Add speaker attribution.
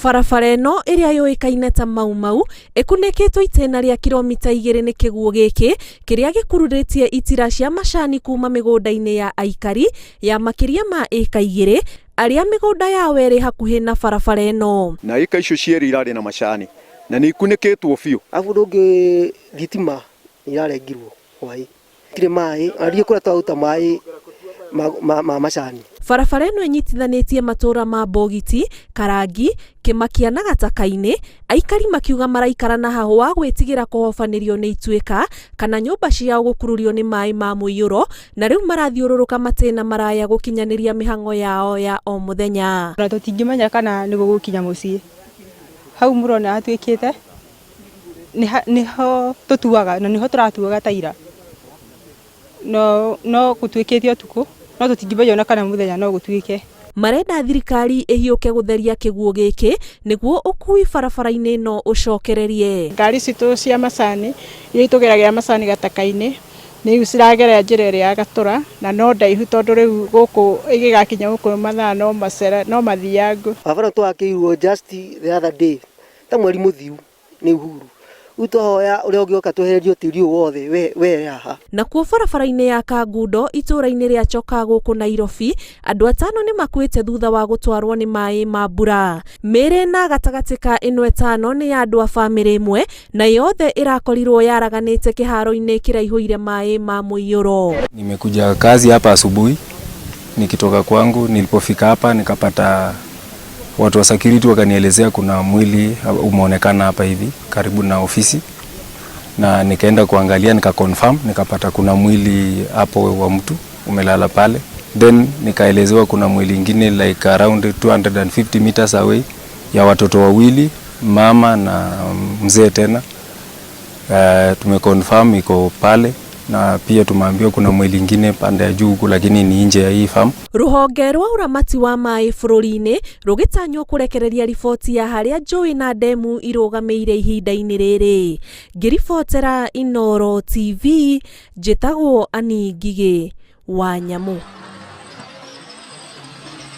Speaker 1: Barabara ĩno ĩrĩa yũĩkaine ta mau ĩkunĩkĩtwo itĩna rĩa kilomita 2 nĩ kĩguũ gĩkĩ kĩrĩa gĩkururĩtie itira cia macani kuma migunda-ini ya aikari ya makĩria ma ĩka 2 arĩa migunda yao ĩrĩ hakuhĩ na barabara ĩno.
Speaker 2: Na ĩka icio cierĩ irarĩ na macani na nĩ ikunĩkĩtwo biũ.
Speaker 3: Afu ndũngĩ thitima irarengirwo hwaĩ. Tire maai ariĩ kũrĩa twaruta maai ma macani.
Speaker 1: Barabara ĩno ĩnyitithanĩtie matũra ma Bogiti, Karangi, Kĩmakia na Gataka-ini, aikari makiuga maraikara na hahu wa gwĩtigĩra kũhobanĩrio nĩ ituika kana nyũmba ciao gukururio nĩ maai ma muiyuro, na rĩu marathiũrũrũka matĩna maraya gũkinyanĩria mĩhang'o yao ya o mũthenya.
Speaker 4: Tũtingĩmenya kana nĩ gũgũkinya mũciĩ. Hau mũrona atuĩkĩte niho tũtuaga na niho tũratuaga ta ira. No gũtuĩkĩte ũtukũ, no tũtingĩmenya kana mũthenya no gũtuĩke.
Speaker 1: Marenda thirikari ĩhiũke gũtheria kĩguũ gĩkĩ nĩguo ũkui barabara-inĩ ĩno ũcokererie.
Speaker 4: Ngari citũ cia macani iria itũgeragĩra macani gataka-ini nĩ ciragera njĩra ĩrĩa ya gatũra na no ndaihu tondũ rĩu gũkũ ĩgĩgakinya gũkũ mathaa no mathiangu.
Speaker 3: Barabara twakĩirwo just the other day ta mweri mũthiu nĩ Uhuru. Utohoya ũrĩa ũngĩoka twehererio tĩri wothe we haha.
Speaker 1: Na kuo barabara-inĩ ya Kangundo ituura-ini rĩa Choka gũkũ Nairobi andũ 5 nĩ makuĩte thutha wa gũtwarwo nĩ maai ma Mbura. Mĩrĩ na gatagatĩ ka ĩno 5 nĩ ya andũ a bamĩrĩ ĩmwe na yothe ĩrakorirwo yaraganĩte kĩharo-inĩ kĩraihũire maai ma muiyuro.
Speaker 5: Nimekuja kazi hapa asubuhi, nikitoka kwangu nilipofika hapa nikapata watu wa security wakanielezea kuna mwili umeonekana hapa hivi karibu na ofisi, na nikaenda kuangalia nikaconfirm nikapata kuna mwili hapo wa mtu umelala pale. Then nikaelezewa kuna mwili ingine like around 250 meters away ya watoto wawili, mama na mzee tena. Tumeconfirm iko pale na pia tumeambiwa kuna mwili ingine pande ya juu huku lakini ni nje ya hii farm.
Speaker 1: Ruhonge rwa uramati wa maai bururi-ini rugitanywo kurekereria riboti ya haria njũĩ na ndemu irugamĩire ihinda-inĩ rĩrĩ. Ngĩribotera Inooro TV, njĩtagwo Ani Ngigĩ wa Nyamu.